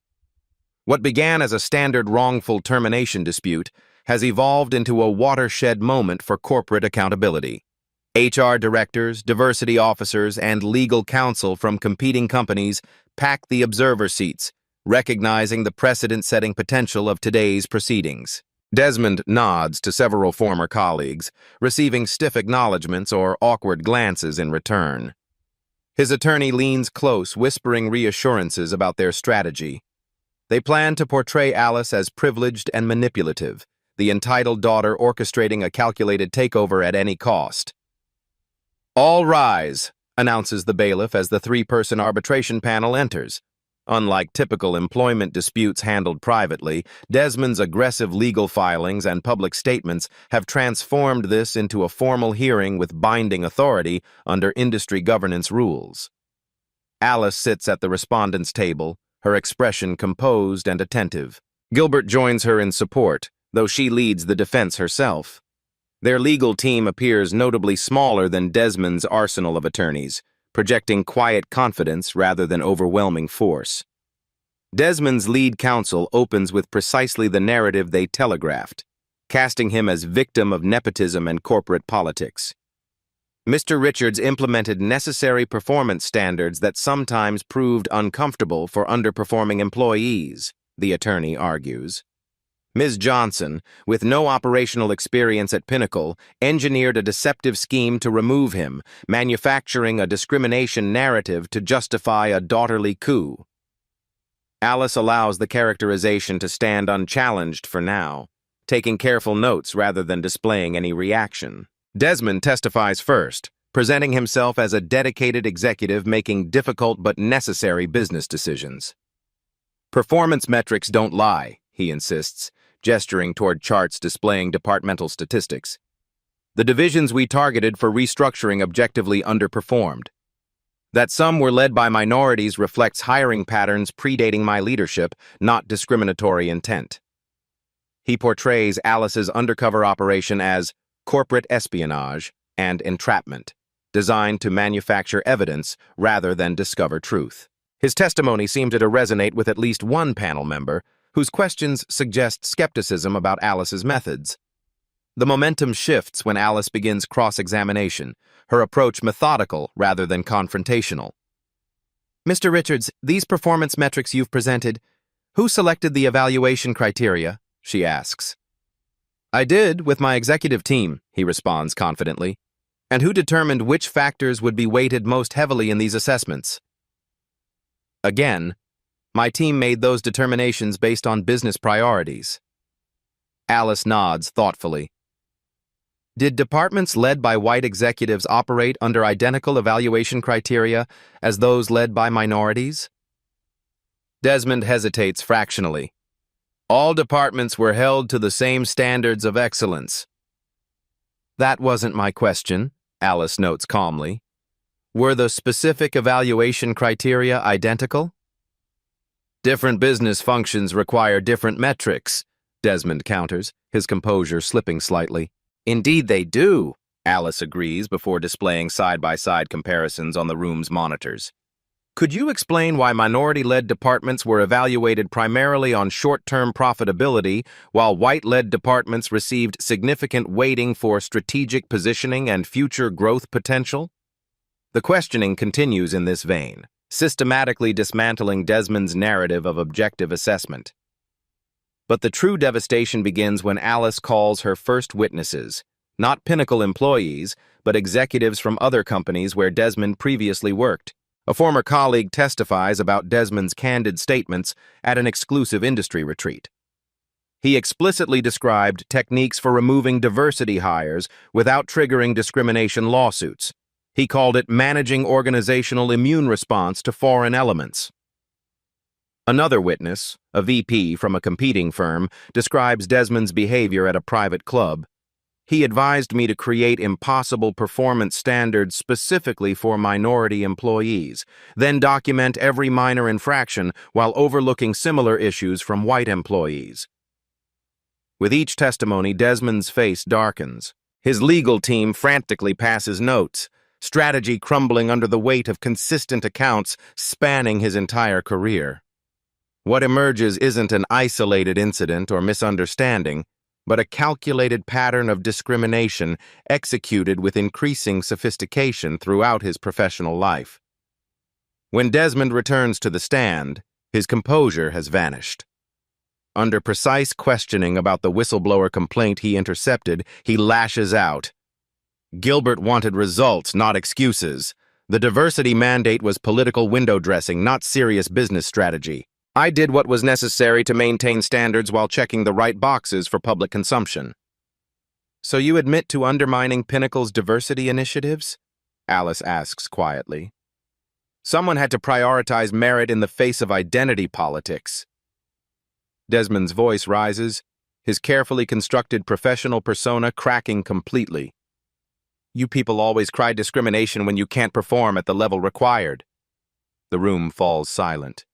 What began as a standard wrongful termination dispute has evolved into a watershed moment for corporate accountability. HR directors, diversity officers, and legal counsel from competing companies pack the observer seats, recognizing the precedent-setting potential of today's proceedings. Desmond nods to several former colleagues, receiving stiff acknowledgments or awkward glances in return. His attorney leans close, whispering reassurances about their strategy. They plan to portray Alice as privileged and manipulative, the entitled daughter orchestrating a calculated takeover at any cost. "All rise," announces the bailiff as the 3-person arbitration panel enters. Unlike typical employment disputes handled privately, Desmond's aggressive legal filings and public statements have transformed this into a formal hearing with binding authority under industry governance rules. Alice sits at the respondent's table, her expression composed and attentive. Gilbert joins her in support, though she leads the defense herself. Their legal team appears notably smaller than Desmond's arsenal of attorneys, projecting quiet confidence rather than overwhelming force. Desmond's lead counsel opens with precisely the narrative they telegraphed, casting him as victim of nepotism and corporate politics. Mr. Richards implemented necessary performance standards that sometimes proved uncomfortable for underperforming employees, the attorney argues. Ms. Johnson, with no operational experience at Pinnacle, engineered a deceptive scheme to remove him, manufacturing a discrimination narrative to justify a daughterly coup. Alice allows the characterization to stand unchallenged for now, taking careful notes rather than displaying any reaction. Desmond testifies first, presenting himself as a dedicated executive making difficult but necessary business decisions. "Performance metrics don't lie," he insists, gesturing toward charts displaying departmental statistics. "The divisions we targeted for restructuring objectively underperformed. That some were led by minorities reflects hiring patterns predating my leadership, not discriminatory intent." He portrays Alice's undercover operation as corporate espionage and entrapment, designed to manufacture evidence rather than discover truth. His testimony seemed to resonate with at least one panel member, whose questions suggest skepticism about Alice's methods. The momentum shifts when Alice begins cross-examination, her approach methodical rather than confrontational. "Mr. Richards, these performance metrics you've presented, who selected the evaluation criteria?" she asks. "I did, with my executive team," he responds confidently. "And who determined which factors would be weighted most heavily in these assessments?" "Again, my team made those determinations based on business priorities." Alice nods thoughtfully. "Did departments led by white executives operate under identical evaluation criteria as those led by minorities?" Desmond hesitates fractionally. "All departments were held to the same standards of excellence." "That wasn't my question," Alice notes calmly. "Were the specific evaluation criteria identical?" "Different business functions require different metrics," Desmond counters, his composure slipping slightly. "Indeed they do," Alice agrees before displaying side-by-side comparisons on the room's monitors. Could you explain why minority-led departments were evaluated primarily on short-term profitability, while white-led departments received significant weighting for strategic positioning and future growth potential? The questioning continues in this vein, systematically dismantling Desmond's narrative of objective assessment. But the true devastation begins when Alice calls her first witnesses, not Pinnacle employees, but executives from other companies where Desmond previously worked. A former colleague testifies about Desmond's candid statements at an exclusive industry retreat. He explicitly described techniques for removing diversity hires without triggering discrimination lawsuits. He called it managing organizational immune response to foreign elements. Another witness, a VP from a competing firm, describes Desmond's behavior at a private club. He advised me to create impossible performance standards specifically for minority employees, then document every minor infraction while overlooking similar issues from white employees. With each testimony, Desmond's face darkens. His legal team frantically passes notes, strategy crumbling under the weight of consistent accounts spanning his entire career. What emerges isn't an isolated incident or misunderstanding, but a calculated pattern of discrimination executed with increasing sophistication throughout his professional life. When Desmond returns to the stand, his composure has vanished. Under precise questioning about the whistleblower complaint he intercepted, he lashes out. Gilbert wanted results, not excuses. The diversity mandate was political window dressing, not serious business strategy. I did what was necessary to maintain standards while checking the right boxes for public consumption. So you admit to undermining Pinnacle's diversity initiatives? Alice asks quietly. Someone had to prioritize merit in the face of identity politics. Desmond's voice rises, his carefully constructed professional persona cracking completely. You people always cry discrimination when you can't perform at the level required. The room falls silent.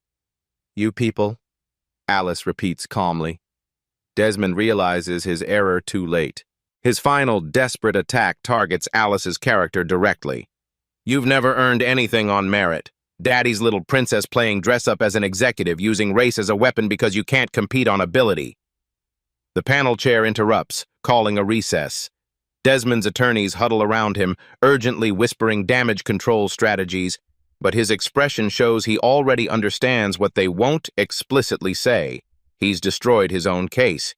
You people, Alice repeats calmly. Desmond realizes his error too late. His final desperate attack targets Alice's character directly. You've never earned anything on merit. Daddy's little princess playing dress-up as an executive, using race as a weapon because you can't compete on ability. The panel chair interrupts, calling a recess. Desmond's attorneys huddle around him, urgently whispering damage control strategies, but his expression shows he already understands what they won't explicitly say. He's destroyed his own case.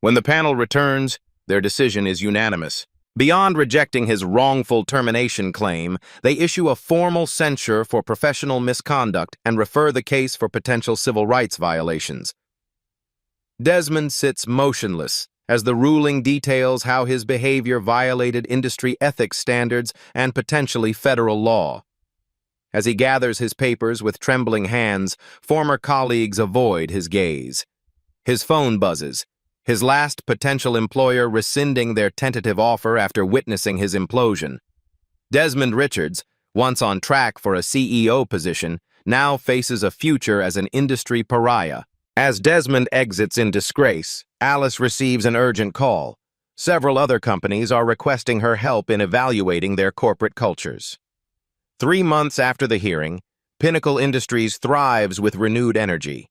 When the panel returns, their decision is unanimous. Beyond rejecting his wrongful termination claim, they issue a formal censure for professional misconduct and refer the case for potential civil rights violations. Desmond sits motionless as the ruling details how his behavior violated industry ethics standards and potentially federal law. As he gathers his papers with trembling hands, former colleagues avoid his gaze. His phone buzzes, his last potential employer rescinding their tentative offer after witnessing his implosion. Desmond Richards, once on track for a CEO position, now faces a future as an industry pariah. As Desmond exits in disgrace, Alice receives an urgent call. Several other companies are requesting her help in evaluating their corporate cultures. 3 months after the hearing, Pinnacle Industries thrives with renewed energy.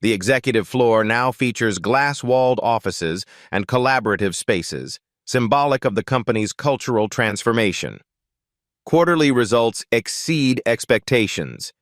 The executive floor now features glass-walled offices and collaborative spaces, symbolic of the company's cultural transformation. Quarterly results exceed expectations.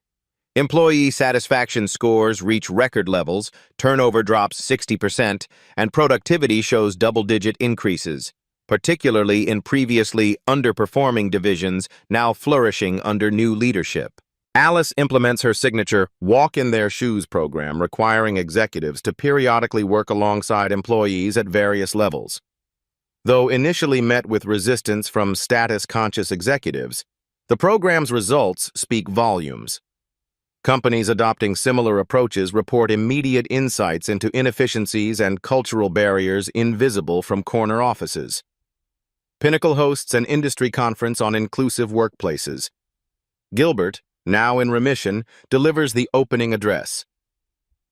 Employee satisfaction scores reach record levels, turnover drops 60%, and productivity shows double-digit increases, particularly in previously underperforming divisions now flourishing under new leadership. Alice implements her signature Walk in Their Shoes program, requiring executives to periodically work alongside employees at various levels. Though initially met with resistance from status-conscious executives, the program's results speak volumes. Companies adopting similar approaches report immediate insights into inefficiencies and cultural barriers invisible from corner offices. Pinnacle hosts an industry conference on inclusive workplaces. Gilbert, now in remission, delivers the opening address.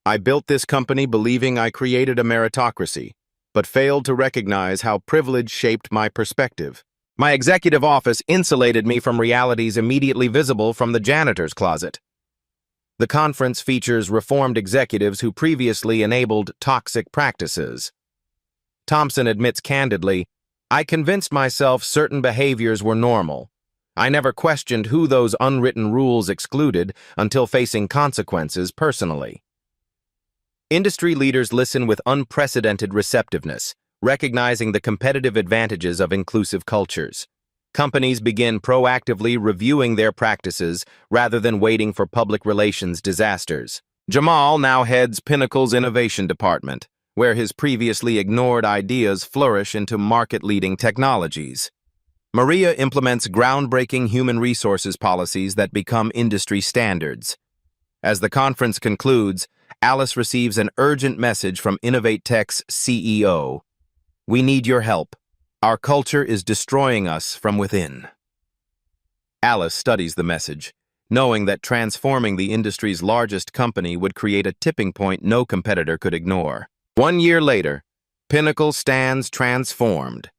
I built this company believing I created a meritocracy, but failed to recognize how privilege shaped my perspective. My executive office insulated me from realities immediately visible from the janitor's closet. The conference features reformed executives who previously enabled toxic practices. Thompson admits candidly, "I convinced myself certain behaviors were normal. I never questioned who those unwritten rules excluded until facing consequences personally." Industry leaders listen with unprecedented receptiveness, recognizing the competitive advantages of inclusive cultures. Companies begin proactively reviewing their practices rather than waiting for public relations disasters. Jamal now heads Pinnacle's innovation department, where his previously ignored ideas flourish into market-leading technologies. Maria implements groundbreaking human resources policies that become industry standards. As the conference concludes, Alice receives an urgent message from Innovate Tech's CEO. "We need your help. Our culture is destroying us from within." Alice studies the message, knowing that transforming the industry's largest company would create a tipping point no competitor could ignore. 1 year later, Pinnacle stands transformed.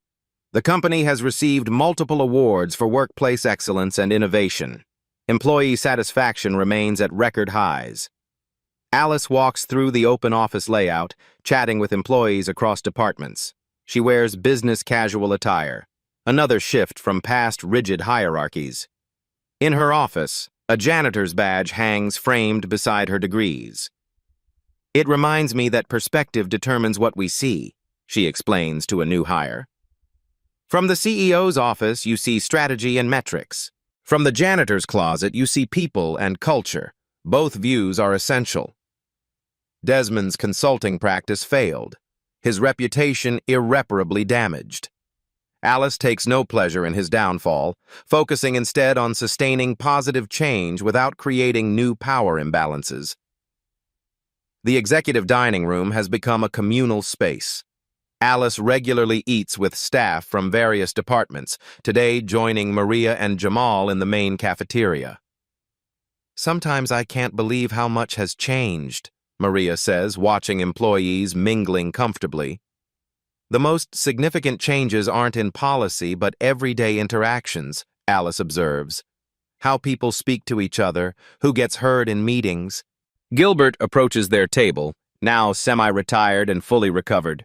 The company has received multiple awards for workplace excellence and innovation. Employee satisfaction remains at record highs. Alice walks through the open office layout, chatting with employees across departments. She wears business casual attire, another shift from past rigid hierarchies. In her office, a janitor's badge hangs framed beside her degrees. "It reminds me that perspective determines what we see," she explains to a new hire. From the CEO's office, you see strategy and metrics. From the janitor's closet, you see people and culture. Both views are essential. Desmond's consulting practice failed, his reputation irreparably damaged. Alice takes no pleasure in his downfall, focusing instead on sustaining positive change without creating new power imbalances. The executive dining room has become a communal space. Alice regularly eats with staff from various departments, today joining Maria and Jamal in the main cafeteria. "Sometimes I can't believe how much has changed," Maria says, watching employees mingling comfortably. "The most significant changes aren't in policy but everyday interactions," Alice observes. "How people speak to each other, who gets heard in meetings." Gilbert approaches their table, now semi-retired and fully recovered.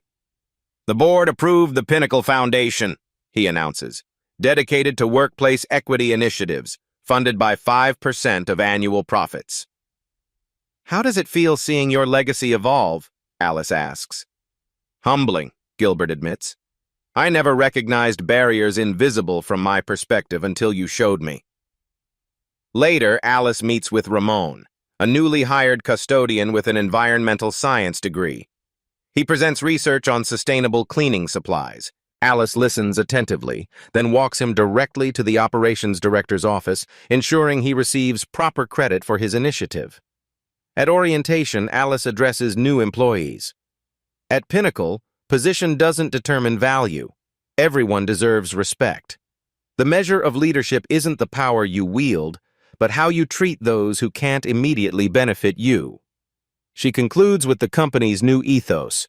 "The board approved the Pinnacle Foundation," he announces, "dedicated to workplace equity initiatives, funded by 5% of annual profits." "How does it feel seeing your legacy evolve?" Alice asks. "Humbling," Gilbert admits. "I never recognized barriers invisible from my perspective until you showed me." Later, Alice meets with Ramon, a newly hired custodian with an environmental science degree. He presents research on sustainable cleaning supplies. Alice listens attentively, then walks him directly to the operations director's office, ensuring he receives proper credit for his initiative. At orientation, Alice addresses new employees. At Pinnacle, position doesn't determine value. Everyone deserves respect. The measure of leadership isn't the power you wield, but how you treat those who can't immediately benefit you. She concludes with the company's new ethos.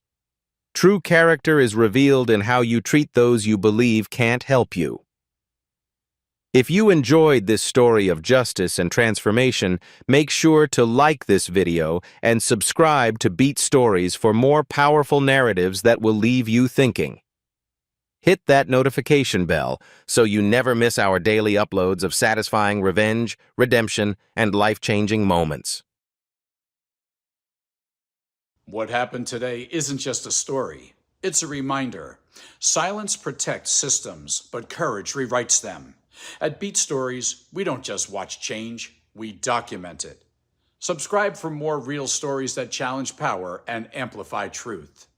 True character is revealed in how you treat those you believe can't help you. If you enjoyed this story of justice and transformation, make sure to like this video and subscribe to Beat Stories for more powerful narratives that will leave you thinking. Hit that notification bell so you never miss our daily uploads of satisfying revenge, redemption, and life-changing moments. What happened today isn't just a story. It's a reminder. Silence protects systems, but courage rewrites them. At Beat Stories, we don't just watch change, we document it. Subscribe for more real stories that challenge power and amplify truth.